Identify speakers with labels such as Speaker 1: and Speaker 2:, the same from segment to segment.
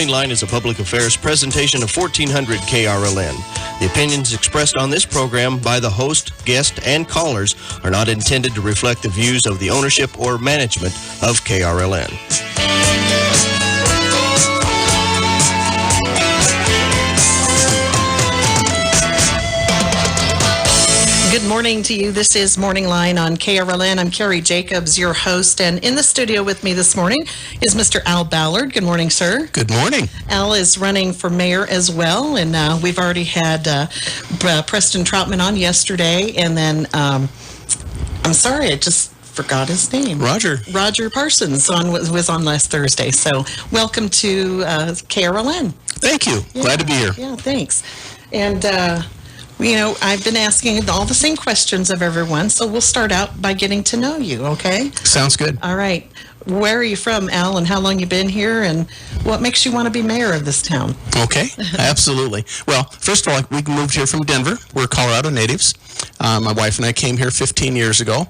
Speaker 1: Morning Line is a public affairs presentation of 1400 KRLN. The opinions expressed on this program by the host, guest, and callers are not intended to reflect the views of the ownership or management of KRLN.
Speaker 2: Good morning to you. This is Morning Line on KRLN. I'm Carrie Jacobs, your host, and in the studio with me this morning is Mr. Al Ballard. Good morning, sir.
Speaker 3: Good morning.
Speaker 2: Al is running for mayor as well, and we've already had Preston Troutman on yesterday, and then I'm sorry, I just forgot his name.
Speaker 3: Roger
Speaker 2: Parsons was on last Thursday. So welcome to KRLN.
Speaker 3: Thank you.
Speaker 2: Yeah,
Speaker 3: glad to be here.
Speaker 2: Yeah, thanks. And you know, I've been asking all the same questions of everyone, so we'll start out by getting to know you, okay?
Speaker 3: Sounds good.
Speaker 2: All right. Where are you from, Al, and how long you been here, and what makes you want to be mayor of this town?
Speaker 3: Okay, absolutely. Well, first of all, we moved here from Denver. We're Colorado natives. My wife and I came here 15 years ago.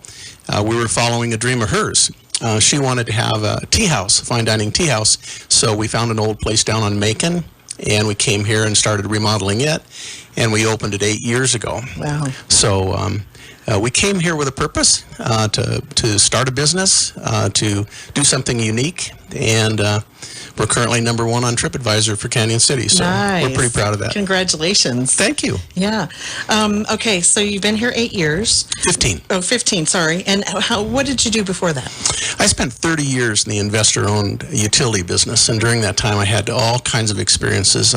Speaker 3: We were following a dream of hers. She wanted to have a tea house, a fine dining tea house, so we found an old place down on Macon, and we came here and started remodeling it, and we opened it 8 years ago.
Speaker 2: Wow.
Speaker 3: So we came here with a purpose, to start a business, to do something unique, and we're currently number one on TripAdvisor for Canyon City, so
Speaker 2: nice.
Speaker 3: We're pretty proud of that.
Speaker 2: Congratulations.
Speaker 3: Thank you.
Speaker 2: Yeah. Okay, so you've been here 8 years.
Speaker 3: 15.
Speaker 2: Oh, 15, sorry. And what did you do before that?
Speaker 3: I spent 30 years in the investor-owned utility business, and during that time I had all kinds of experiences.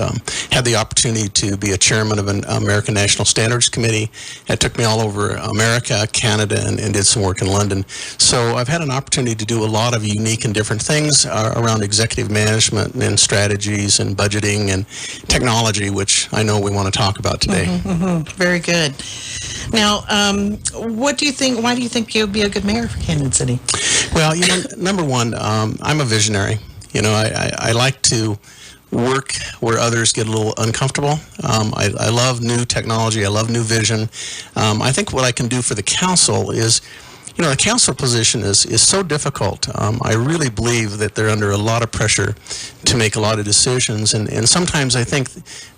Speaker 3: Had the opportunity to be a chairman of an American National Standards Committee. It took me all over America, Canada, and did some work in London. So I've had an opportunity to do a lot of unique and different things around executive management and strategies and budgeting and technology, which I know we want to talk about today.
Speaker 2: Very good. Now, what do you think? Why do you think you'll be a good mayor for Canyon City?
Speaker 3: Well, you know, number one, I'm a visionary. You know, I like to work where others get a little uncomfortable. I love new technology. I love new vision. I think what I can do for the council is, you know, the council position is so difficult. I really believe that they're under a lot of pressure to make a lot of decisions, and sometimes I think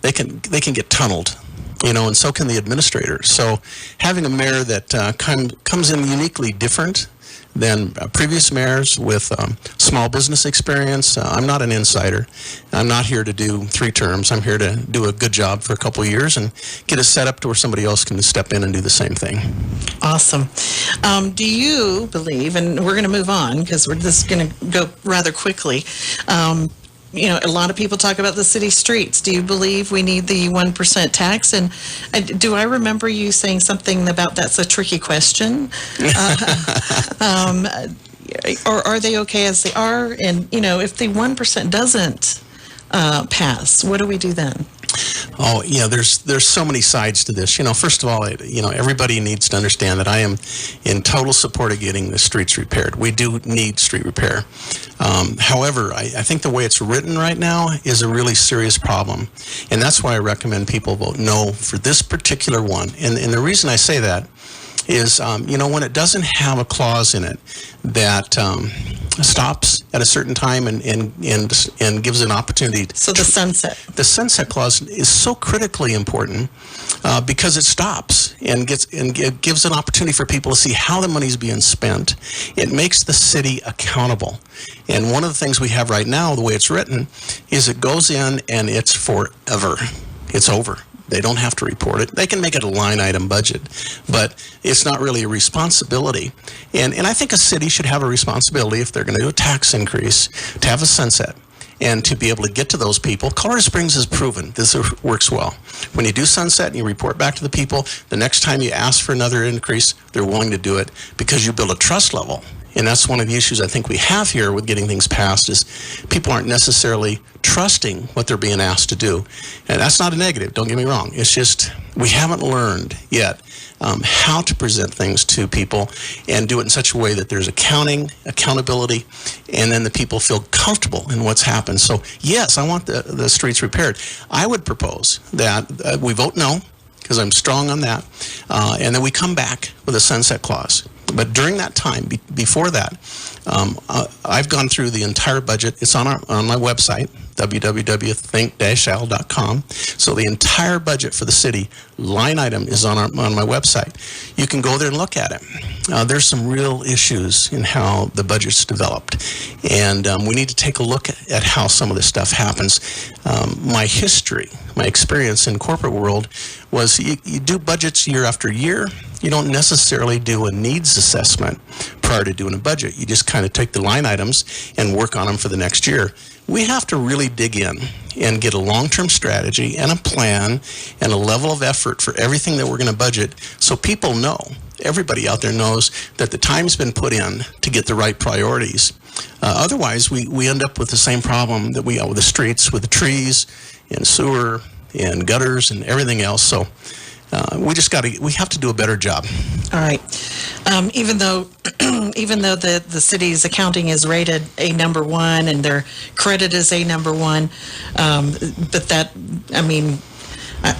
Speaker 3: they can get tunneled, you know, and so can the administrator. So having a mayor that comes in uniquely different than previous mayors with small business experience. I'm not an insider. I'm not here to do 3 terms. I'm here to do a good job for a couple of years and get it set up to where somebody else can step in and do the same thing.
Speaker 2: Awesome. Do you believe, and we're going to move on because this is going to go rather quickly, you know, a lot of people talk about the city streets. Do you believe we need the 1% tax? And do I remember you saying something about that's a tricky question? Or are they okay as they are? And, you know, if the 1% doesn't pass, what do we do then?
Speaker 3: Oh, yeah, there's so many sides to this. You know, first of all, you know, everybody needs to understand that I am in total support of getting the streets repaired. We do need street repair. However, I think the way it's written right now is a really serious problem. And that's why I recommend people vote no for this particular one. And the reason I say that is, you know, when it doesn't have a clause in it that stops at a certain time and gives an opportunity.
Speaker 2: So the sunset.
Speaker 3: The sunset clause is so critically important because it stops and gives an opportunity for people to see how the money's being spent. It makes the city accountable. And one of the things we have right now, the way it's written, is it goes in and it's forever. It's over. They don't have to report it. They can make it a line item budget, but it's not really a responsibility. And I think a city should have a responsibility if they're going to do a tax increase to have a sunset and to be able to get to those people. Colorado Springs has proven this works well. When you do sunset and you report back to the people, the next time you ask for another increase, they're willing to do it because you build a trust level. And that's one of the issues I think we have here with getting things passed is people aren't necessarily trusting what they're being asked to do. And that's not a negative, don't get me wrong. It's just we haven't learned yet how to present things to people and do it in such a way that there's accountability, and then the people feel comfortable in what's happened. So yes, I want the streets repaired. I would propose that we vote no, because I'm strong on that, and then we come back with a sunset clause. But during that time, before that, I've gone through the entire budget. It's on my website, www.think-al.com. So the entire budget for the city, line item, is on my website. You can go there and look at it. There's some real issues in how the budget's developed, and we need to take a look at how some of this stuff happens. My history, my experience in corporate world was you do budgets year after year. You don't necessarily do a needs assessment prior to doing a budget. You just kind of take the line items and work on them for the next year. We have to really dig in and get a long-term strategy and a plan and a level of effort for everything that we're going to budget, so people know, everybody out there knows, that the time's been put in to get the right priorities. Otherwise, we end up with the same problem that we got with the streets, with the trees and sewer and gutters and everything else. So we have to do a better job.
Speaker 2: All right. Even though the city's accounting is rated a number one and their credit is a number one, but that, I mean,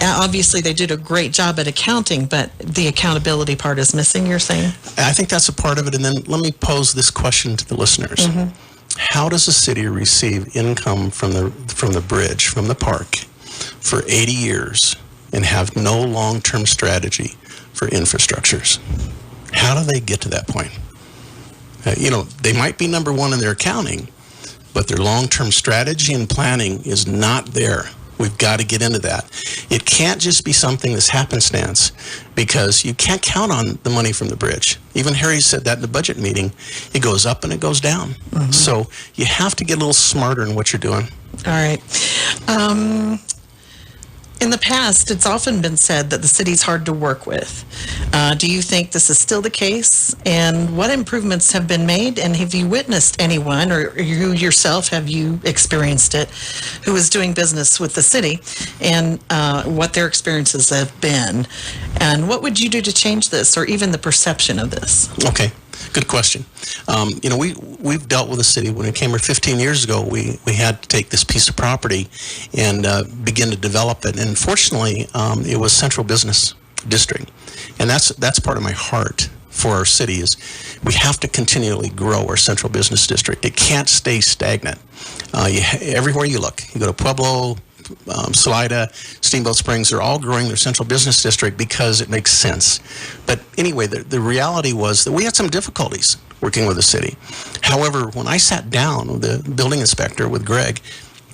Speaker 2: obviously they did a great job at accounting, but the accountability part is missing, you're saying?
Speaker 3: I think that's a part of it. And then let me pose this question to the listeners. Mm-hmm. How does a city receive income from the bridge, from the park, for 80 years and have no long-term strategy for infrastructures? How do they get to that point? They might be number one in their accounting, but their long-term strategy and planning is not there. We've got to get into that. It can't just be something that's happenstance, because you can't count on the money from the bridge. Even Harry said that in the budget meeting. It goes up and it goes down. Mm-hmm. So you have to get a little smarter in what you're doing.
Speaker 2: All right. In the past, it's often been said that the city's hard to work with. Do you think this is still the case? And what improvements have been made? And have you witnessed anyone, or you yourself, have you experienced it, who is doing business with the city, and what their experiences have been? And what would you do to change this, or even the perception of this?
Speaker 3: Okay. Good question. We've dealt with the city. When it came here 15 years ago, we had to take this piece of property and begin to develop it. And fortunately, it was central business district. And that's part of my heart for our city, is we have to continually grow our central business district. It can't stay stagnant. Everywhere you look, you go to Pueblo, Salida, Steamboat Springs, they're all growing their central business district because it makes sense. But anyway, the reality was that we had some difficulties working with the city. However, when I sat down with the building inspector, with Greg,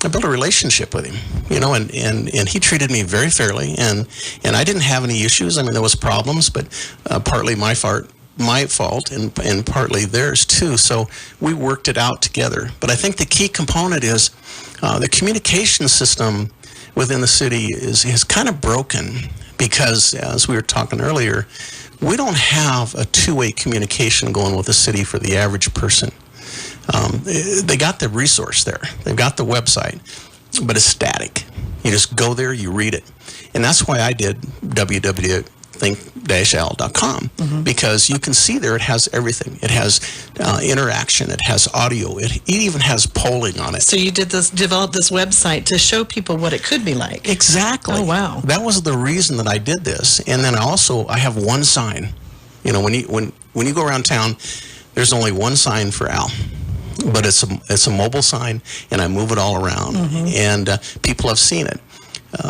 Speaker 3: I built a relationship with him, and he treated me very fairly, and I didn't have any issues. I mean, there was problems, but partly my fault and partly theirs too. So we worked it out together. But I think the key component is the communication system within the city is kind of broken, because, as we were talking earlier, we don't have a two-way communication going with the city for the average person. They got the resource there. They've got the website, but it's static. You just go there, you read it. And that's why I did think-al.com, mm-hmm. because you can see there it has everything. It has interaction, it has audio, it even has polling on it.
Speaker 2: So you developed this website to show people what it could be like.
Speaker 3: Exactly.
Speaker 2: Oh, wow.
Speaker 3: That was the reason that I did this. And then I have one sign. When you go around town, there's only one sign for Al. But it's a mobile sign, and I move it all around, mm-hmm. and people have seen it.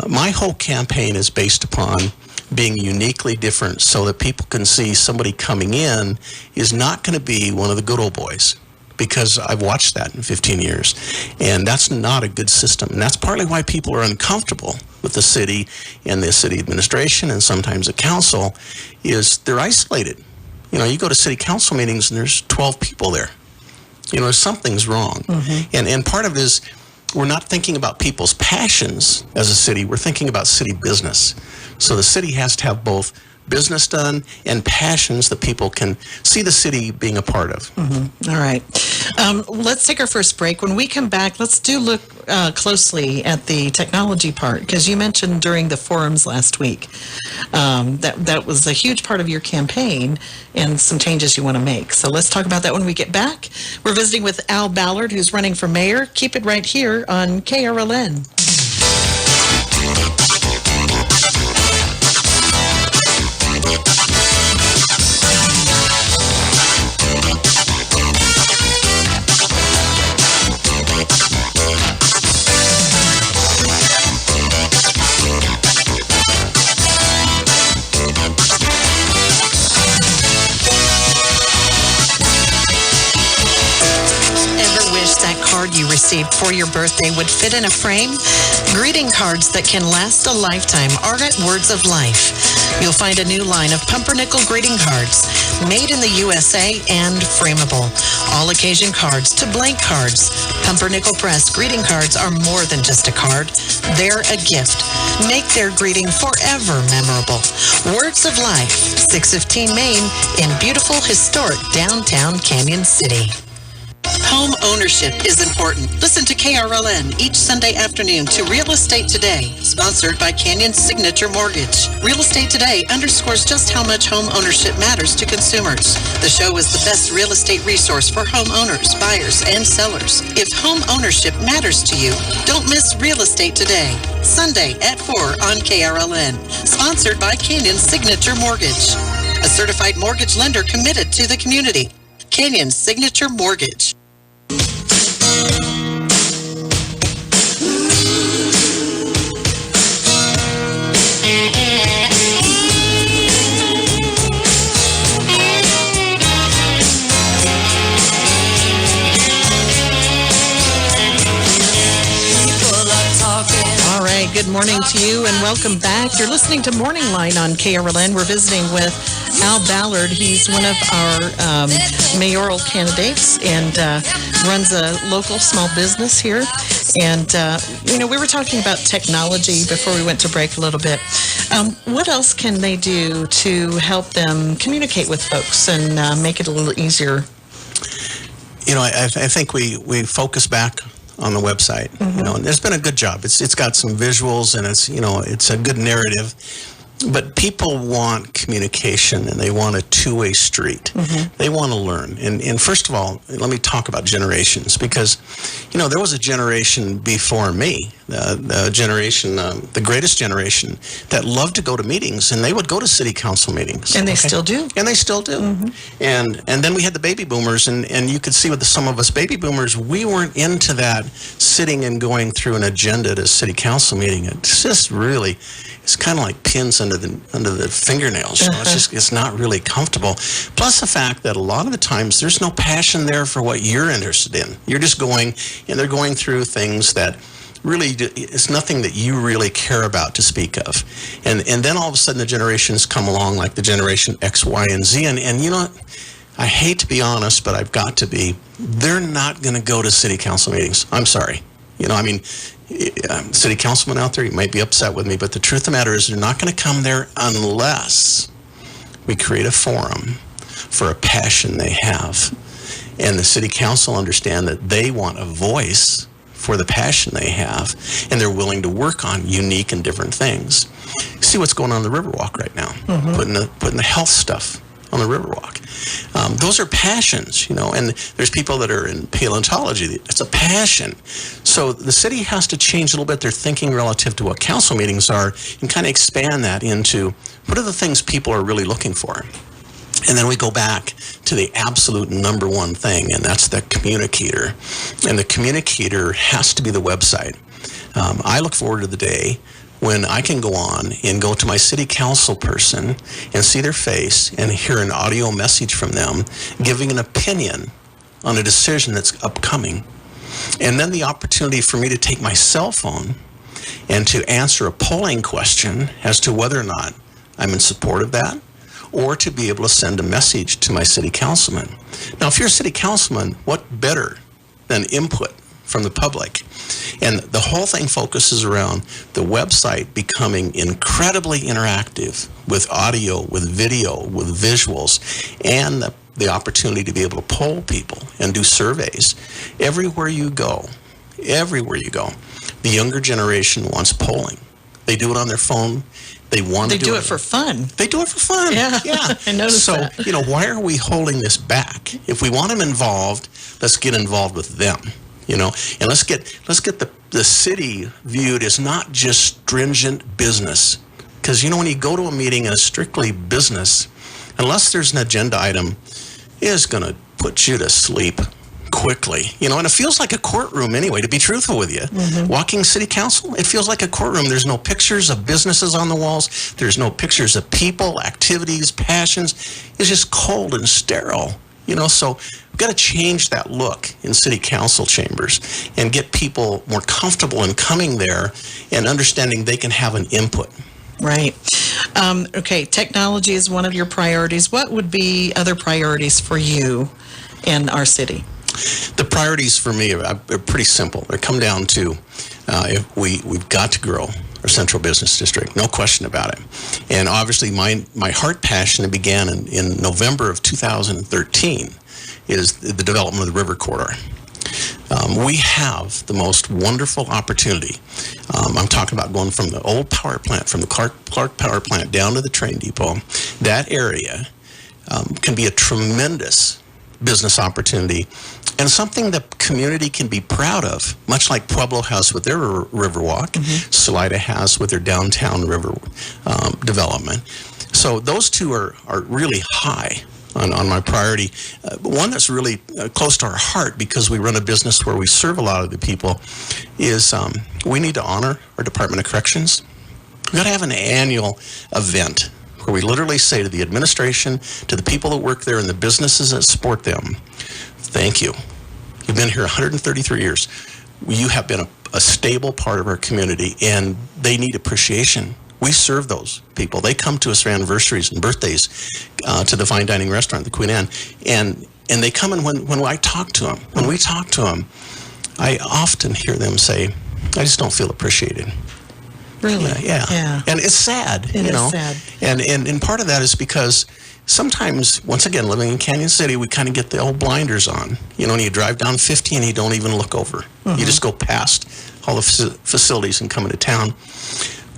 Speaker 3: My whole campaign is based upon being uniquely different, so that people can see somebody coming in is not going to be one of the good old boys, because I've watched that in 15 years, and that's not a good system. And that's partly why people are uncomfortable with the city and the city administration, and sometimes the council, is they're isolated. You go to city council meetings and there's 12 people there. Something's wrong. Mm-hmm. And part of it is we're not thinking about people's passions as a city. We're thinking about city business. So the city has to have both business done and passions that people can see the city being a part of.
Speaker 2: Mm-hmm. All right. Let's take our first break. When we come back, let's look closely at the technology part, because you mentioned during the forums last week that was a huge part of your campaign and some changes you want to make. So let's talk about that when we get back. We're visiting with Al Ballard, who's running for mayor. Keep it right here on KRLN. card you received for your birthday would fit in a frame? Greeting cards that can last a lifetime are at Words of Life. You'll find a new line of pumpernickel greeting cards, made in the USA and frameable. All occasion cards to blank cards. Pumpernickel Press greeting cards are more than just a card. They're a gift. Make their greeting forever memorable. Words of Life, 615 Main in beautiful, historic downtown Canyon City. Home ownership is important. Listen to KRLN each Sunday afternoon to Real Estate Today, sponsored by Canyon Signature Mortgage. Real Estate Today underscores just how much home ownership matters to consumers. The show is the best real estate resource for homeowners, buyers, and sellers. If home ownership matters to you, don't miss Real Estate Today, Sunday at 4 on KRLN, sponsored by Canyon Signature Mortgage, a certified mortgage lender committed to the community. Canyon Signature Mortgage. All right, good morning to you and welcome back. You're listening to Morning Line on KRLN. We're visiting with Al Ballard. He's one of our mayoral candidates and runs a local small business here. And, we were talking about technology before we went to break a little bit. What else can they do to help them communicate with folks and make it a little easier?
Speaker 3: I think we focus back on the website, and there's been a good job. It's got some visuals and it's a good narrative. But people want communication and they want a two-way street. They want to learn. And first of all, let me talk about generations because, there was a generation before me, the generation, the greatest generation that loved to go to meetings and they would go to city council meetings.
Speaker 2: And they still do.
Speaker 3: And they still do. And then we had the baby boomers and you could see with some of us baby boomers, we weren't into that sitting and going through an agenda at a city council meeting. It's just really... It's kind of like pins under the fingernails. It's not really comfortable. Plus the fact that a lot of the times there's no passion there for what you're interested in. You're just going, and they're going through things that really it's nothing that you really care about to speak of. And then all of a sudden the generations come along like the generation X, Y, and Z. And I hate to be honest, but I've got to be. They're not going to go to city council meetings. I'm sorry. City councilman out there, you might be upset with me, but the truth of the matter is they're not going to come there unless we create a forum for a passion they have. And the city council understand that they want a voice for the passion they have, and they're willing to work on unique and different things. See what's going on the Riverwalk right now, putting the health stuff on the Riverwalk. Those are passions, and there's people that are in paleontology. It's a passion. So the city has to change a little bit their thinking relative to what council meetings are and kind of expand that into what are the things people are really looking for. And then we go back to the absolute number one thing, and that's the communicator. And the communicator has to be the website. I look forward to the day when I can go on and go to my city council person and see their face and hear an audio message from them giving an opinion on a decision that's upcoming. And then the opportunity for me to take my cell phone and to answer a polling question as to whether or not I'm in support of that, or to be able to send a message to my city councilman. Now, if you're a city councilman, what better than input from the public? And the whole thing focuses around the website becoming incredibly interactive with audio, with video, with visuals, and the opportunity to be able to poll people and do surveys. Everywhere you go, the younger generation wants polling. They do it on their phone. They do it
Speaker 2: for fun.
Speaker 3: They do it for fun.
Speaker 2: Yeah. I noticed
Speaker 3: that.
Speaker 2: So,
Speaker 3: why are we holding this back? If we want them involved, let's get involved with them. And let's get the city viewed as not just stringent business. Because, when you go to a meeting and it's strictly business, unless there's an agenda item, it is going to put you to sleep quickly. And it feels like a courtroom anyway, to be truthful with you. Walking city council, it feels like a courtroom. There's no pictures of businesses on the walls. There's no pictures of people, activities, passions. It's just cold and sterile. So We've got to change that look in city council chambers and get people more comfortable in coming there and understanding they can have an input.
Speaker 2: Right. Okay, technology is one of your priorities. What would be other priorities for you in our city?
Speaker 3: The priorities for me are pretty simple. They come down to we've got to grow our central business district, no question about it. And obviously my heart passion began in November of 2013 is the development of the river corridor. We have the most wonderful opportunity. I'm talking about going from the old power plant, from the Clark power plant down to the train depot. That area can be a tremendous business opportunity and something the community can be proud of, much like Pueblo has with their Riverwalk, Salida has with their downtown river development. So those two are really high on my priority. One that's really close to our heart because we run a business where we serve a lot of the people is we need to honor our Department of Corrections. We've got to have an annual event where we literally say to the administration, to the people that work there and the businesses that support them, thank you. You've been here 133 years. You have been a stable part of our community, and they need appreciation. We serve those people. They come to us for anniversaries and birthdays to the fine dining restaurant, the Queen Anne, and they come in when I talk to them. When we talk to them, I often hear them say, I just don't feel appreciated.
Speaker 2: Really?
Speaker 3: Yeah. And it's sad,
Speaker 2: It is sad.
Speaker 3: And part of that is because sometimes, once again, living in Canyon City, we kind of get the old blinders on. And you drive down 50 and you don't even look over. You just go past all the facilities and come into town.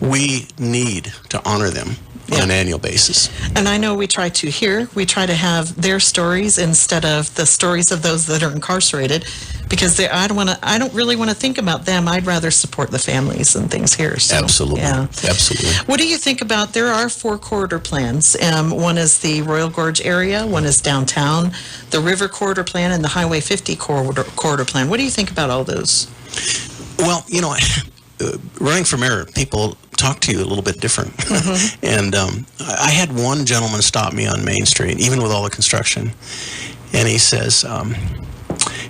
Speaker 3: We need to honor them on an annual basis.
Speaker 2: And I know we try to have their stories instead of the stories of those that are incarcerated, because I don't really want to think about them. I'd rather support the families and things here. So,
Speaker 3: Absolutely.
Speaker 2: Yeah.
Speaker 3: Absolutely.
Speaker 2: What do you think about, there are 4 corridor plans. One is the Royal Gorge area, one is downtown, the River Corridor Plan, and the Highway 50 corridor Plan. What do you think about all those?
Speaker 3: Well, running for mayor, people talk to you a little bit different. And I had one gentleman stop me on Main Street, even with all the construction, and he says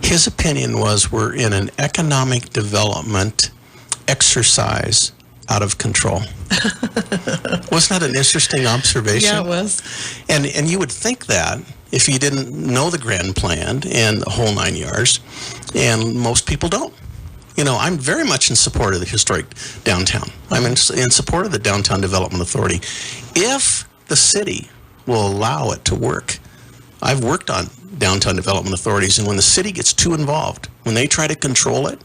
Speaker 3: his opinion was we're in an economic development exercise out of control. Wasn't that an interesting observation?
Speaker 2: Yeah, it was.
Speaker 3: And you would think that if you didn't know the grand plan and the whole 9 yards, and most people don't. I'm very much in support of the historic downtown. I'm in support of the Downtown Development Authority. If the city will allow it to work, I've worked on downtown development authorities, and when the city gets too involved, when they try to control it,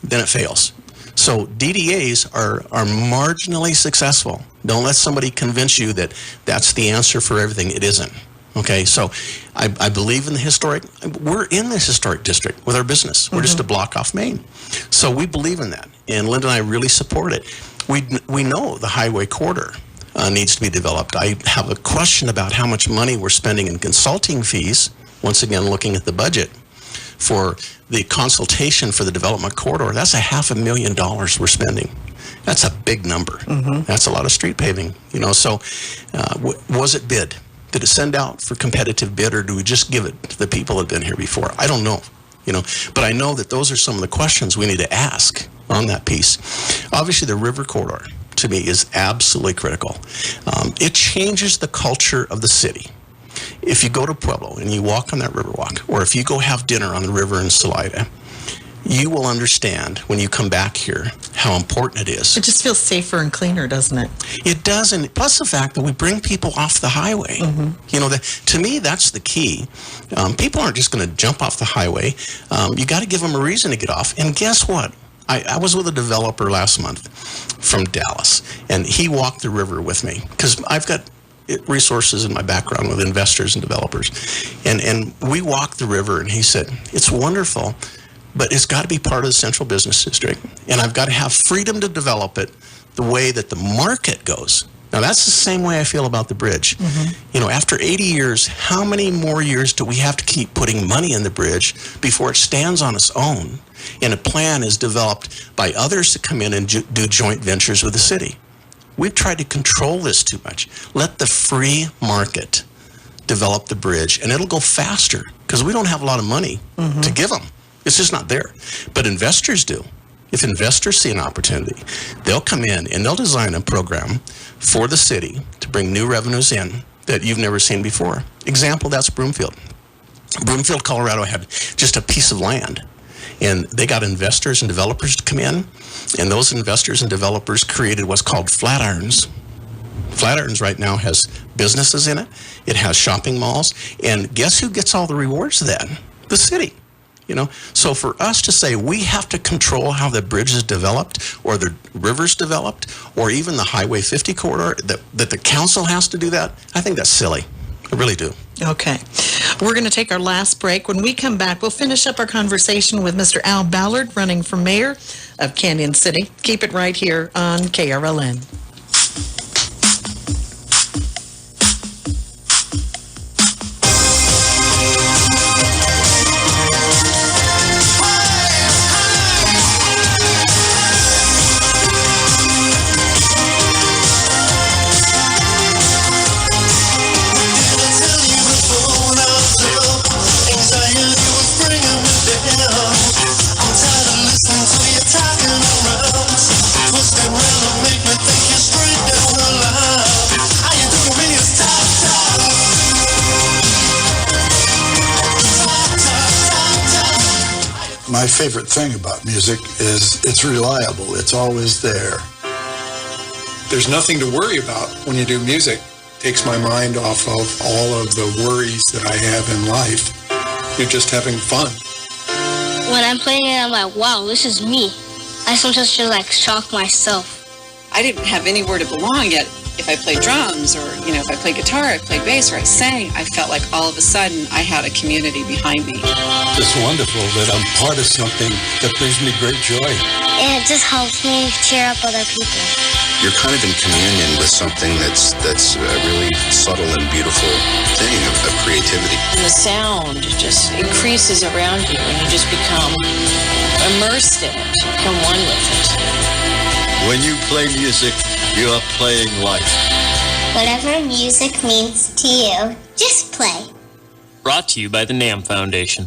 Speaker 3: then it fails. So DDAs are marginally successful. Don't let somebody convince you that that's the answer for everything. It isn't. Okay, so I believe in the historic. We're in the historic district with our business. We're just a block off Main. So we believe in that. And Linda and I really support it. We know the highway corridor needs to be developed. I have a question about how much money we're spending in consulting fees, once again looking at the budget, for the consultation for the development corridor. That's $500,000 we're spending. That's a big number. That's a lot of street paving. So was it bid? Did it send out for competitive bid, or do we just give it to the people that have been here before? I don't know, but I know that those are some of the questions we need to ask on that piece. Obviously, the river corridor, to me, is absolutely critical. It changes the culture of the city. If you go to Pueblo and you walk on that Riverwalk, or if you go have dinner on the river in Salida, you will understand when you come back here how important it is.
Speaker 2: It just feels safer and cleaner, doesn't it?
Speaker 3: It does, and plus the fact that we bring people off the highway. To me, that's the key. People aren't just going to jump off the highway. You got to give them a reason to get off. And guess what? I was with a developer last month from Dallas, and he walked the river with me because I've got resources in my background with investors and developers. And we walked the river, and he said, it's wonderful, but it's got to be part of the central business district. And I've got to have freedom to develop it the way that the market goes. Now, that's the same way I feel about the bridge. After 80 years, how many more years do we have to keep putting money in the bridge before it stands on its own and a plan is developed by others to come in and do joint ventures with the city? We've tried to control this too much. Let the free market develop the bridge, and it'll go faster because we don't have a lot of money to give them. It's just not there. But investors do. If investors see an opportunity, they'll come in and they'll design a program for the city to bring new revenues in that you've never seen before. Example, that's Broomfield. Broomfield, Colorado had just a piece of land, and they got investors and developers to come in, and those investors and developers created what's called Flatirons. Flatirons right now has businesses in it. It has shopping malls, and guess who gets all the rewards of that? The city. You know, so for us to say we have to control how the bridge is developed or the river's developed or even the Highway 50 corridor, that the council has to do that, I think that's silly. I really do.
Speaker 2: Okay. We're going to take our last break. When we come back, we'll finish up our conversation with Mr. Al Ballard, running for mayor of Canyon City. Keep it right here on KRLN.
Speaker 4: My favorite thing about music is it's reliable. It's always there.
Speaker 5: There's nothing to worry about when you do music. It takes my mind off of all of the worries that I have in life. You're just having fun.
Speaker 6: When I'm playing it, I'm like, wow, this is me. I sometimes just like shock myself.
Speaker 7: I didn't have anywhere to belong yet. If I played drums or, if I played guitar, I played bass, or I sang, I felt like all of a sudden I had a community behind me.
Speaker 4: It's wonderful that I'm part of something that brings me great joy.
Speaker 6: And it just helps me cheer up other people.
Speaker 8: You're kind of in communion with something that's a really subtle and beautiful thing of creativity.
Speaker 9: And the sound just increases around you, and you just become immersed in it, become one with it.
Speaker 10: When you play music, you are playing life.
Speaker 6: Whatever music means to you, just play.
Speaker 11: Brought to you by the NAM Foundation.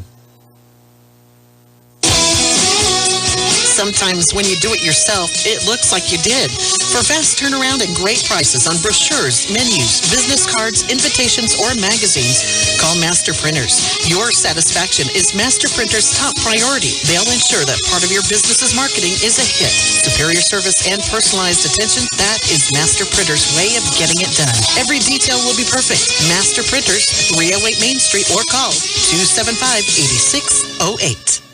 Speaker 12: Sometimes when you do it yourself, it looks like you did. For fast turnaround and great prices on brochures, menus, business cards, invitations, or magazines, call Master Printers. Your satisfaction is Master Printers' top priority. They'll ensure that part of your business's marketing is a hit. Superior service and personalized attention, that is Master Printers' way of getting it done. Every detail will be perfect. Master Printers, 308 Main Street, or call 275-8608.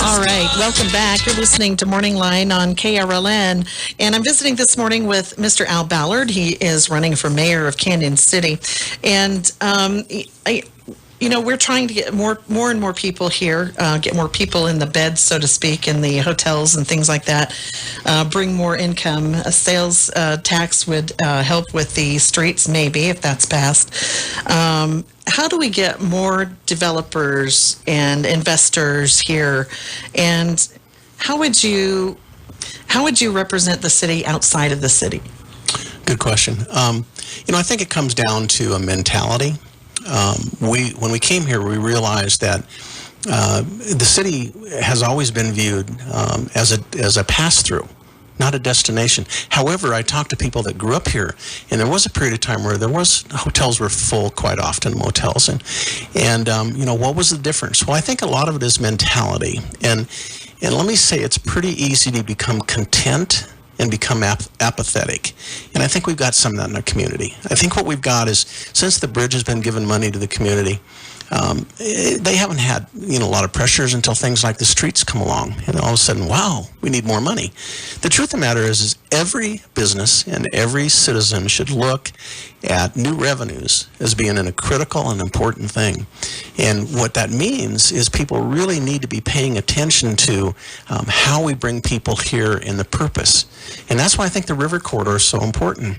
Speaker 2: All right, welcome back. You're listening to Morning Line on KRLN, and I'm visiting this morning with Mr. Al Ballard. He is running for mayor of Canyon City, and we're trying to get more and more people here, get more people in the beds, so to speak, in the hotels and things like that, bring more income. A sales tax would help with the streets, maybe, if that's passed. How do we get more developers and investors here? And how would you represent the city outside of the city?
Speaker 3: Good question. I think it comes down to a mentality. When we came here, we realized that the city has always been viewed as a pass-through, not a destination. However, I talked to people that grew up here, and there was a period of time where hotels were full quite often, motels, and what was the difference? Well, I think a lot of it is mentality, and let me say it's pretty easy to become content and become apathetic. And I think we've got some of that in our community. I think what we've got is, since the bridge has been given money to the community, they haven't had a lot of pressures until things like the streets come along, and all of a sudden, wow, we need more money. The truth of the matter is every business and every citizen should look at new revenues as being a critical and important thing. And what that means is people really need to be paying attention to how we bring people here and the purpose. And that's why I think the river corridor is so important.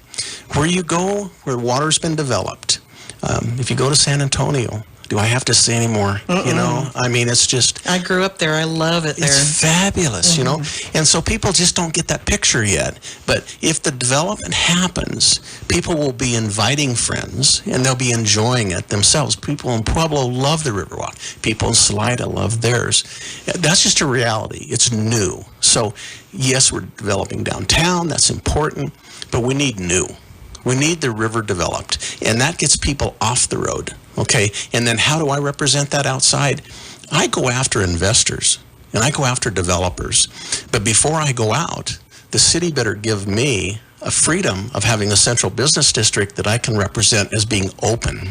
Speaker 3: Where you go, where water's been developed, if you go to San Antonio, Do I have to say any more? You know, I mean, it's just...
Speaker 2: I grew up there. I love it there.
Speaker 3: It's fabulous, you know? And so people just don't get that picture yet. But if the development happens, people will be inviting friends, and they'll be enjoying it themselves. People in Pueblo love the Riverwalk. People in Salida love theirs. That's just a reality. It's new. So, yes, we're developing downtown. That's important. But we need new. We need the river developed. And that gets people off the road. Okay, and then how do I represent that outside? I go after investors, and I go after developers. But before I go out, the city better give me a freedom of having a central business district that I can represent as being open.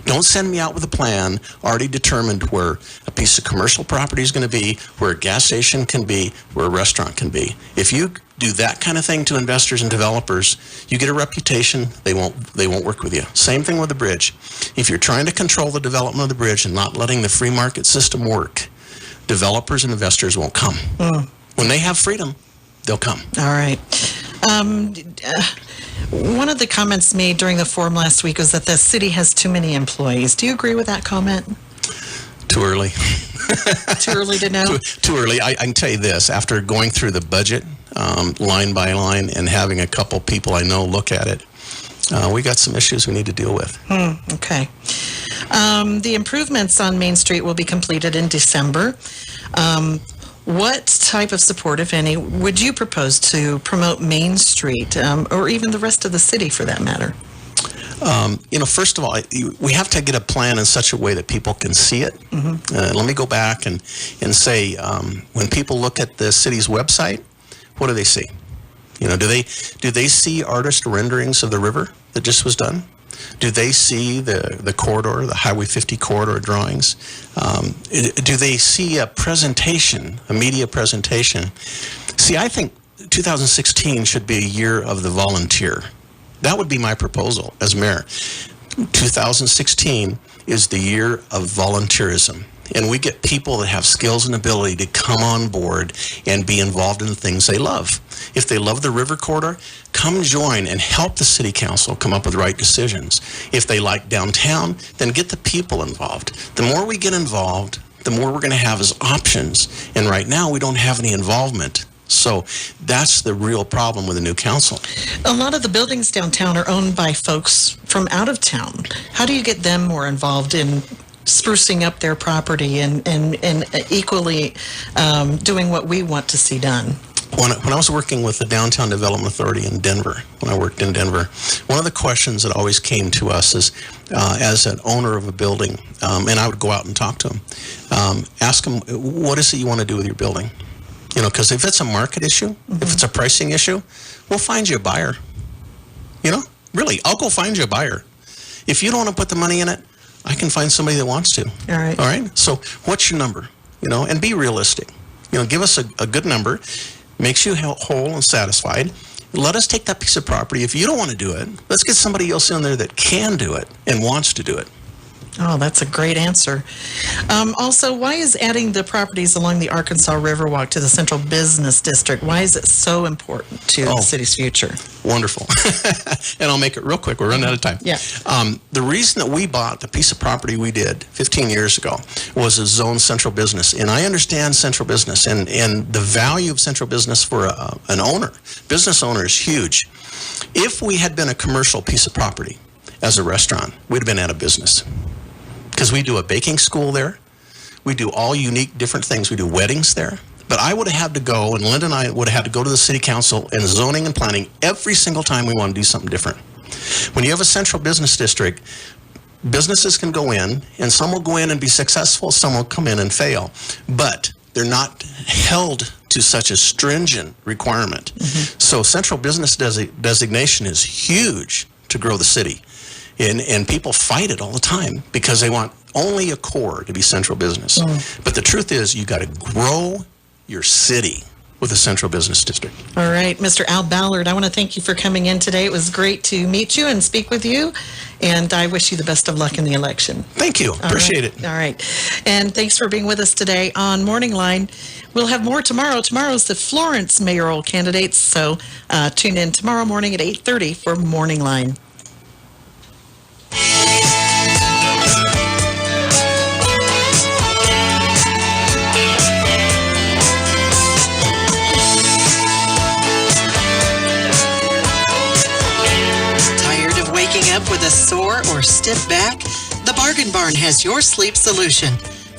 Speaker 3: Don't send me out with a plan already determined where a piece of commercial property is going to be, where a gas station can be, where a restaurant can be. If you do that kind of thing to investors and developers, you get a reputation, they won't work with you. Same thing with the bridge. If you're trying to control the development of the bridge and not letting the free market system work, developers and investors won't come. When they have freedom, they'll come.
Speaker 2: All right. One of the comments made during the forum last week was that the city has too many employees. Do you agree with that comment?
Speaker 3: Too early.
Speaker 2: Too early to know?
Speaker 3: Too early. I can tell you this, after going through the budget line by line and having a couple people I know look at it, we got some issues we need to deal with.
Speaker 2: Okay. The improvements on Main Street will be completed in December. What type of support, if any, would you propose to promote Main Street, or even the rest of the city for that matter?
Speaker 3: You know, first of all, we have to get a plan in such a way that people can see it. Let me go back and say, when people look at the city's website, what do they see? You know, do they see artist renderings of the river that just was done? Do they see the corridor, the Highway 50 corridor drawings? Do they see a presentation, a media presentation? See, I think 2016 should be a year of the volunteer. That would be my proposal as mayor. 2016 is the year of volunteerism. And we get people that have skills and ability to come on board and be involved in the things they love. If they love the river corridor, come join and help the city council come up with the right decisions. If they like downtown, then get the people involved. The more we get involved, the more we're going to have as options. And right now, we don't have any involvement. So that's the real problem with the new council.
Speaker 2: A lot of the buildings downtown are owned by folks from out of town. How do you get them more involved in sprucing up their property and equally doing what we want to see done?
Speaker 3: When I was working with the Downtown Development Authority in Denver, when I worked in Denver, one of the questions that always came to us is, as an owner of a building, and I would go out and talk to them, ask them, what is it you want to do with your building? You know, because if it's a market issue, if it's a pricing issue, we'll find you a buyer. You know, really, I'll go find you a buyer. If you don't want to put the money in it, I can find somebody that wants to.
Speaker 2: All right.
Speaker 3: All right? So what's your number? You know, and be realistic. You know, give us a good number, makes you whole and satisfied. Let us take that piece of property. If you don't want to do it, let's get somebody else in there that can do it and wants to do it.
Speaker 2: Oh, that's a great answer. Also, why is adding the properties along the Arkansas Riverwalk to the Central Business District, why is it so important to the city's future?
Speaker 3: Wonderful. And I'll make it real quick. We're running out of time.
Speaker 2: Yeah.
Speaker 3: The reason that we bought the piece of property we did 15 years ago was a zone central business. And I understand central business and the value of central business for an owner. Business owner is huge. If we had been a commercial piece of property as a restaurant, we'd have been out of business. Because we do a baking school there. We do all unique different things. We do weddings there. But I would have had to go, and Linda and I would have had to go to the city council and zoning and planning every single time we want to do something different. When you have a central business district, businesses can go in, and some will go in and be successful, some will come in and fail. But they're not held to such a stringent requirement. So central business designation is huge to grow the city. And people fight it all the time because they want only a core to be central business. But the truth is, you got to grow your city with a central business district.
Speaker 2: All right, Mr. Al Ballard, I want to thank you for coming in today. It was great to meet you and speak with you, and I wish you the best of luck in the election.
Speaker 3: Thank you. Appreciate it.
Speaker 2: All right. And thanks for being with us today on Morning Line. We'll have more tomorrow. Tomorrow's the Florence mayoral candidates, so tune in tomorrow morning at 8:30 for Morning Line.
Speaker 12: up with a sore or stiff back? The Bargain Barn has your sleep solution.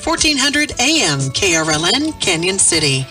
Speaker 12: 1400 AM KRLN, Canyon City.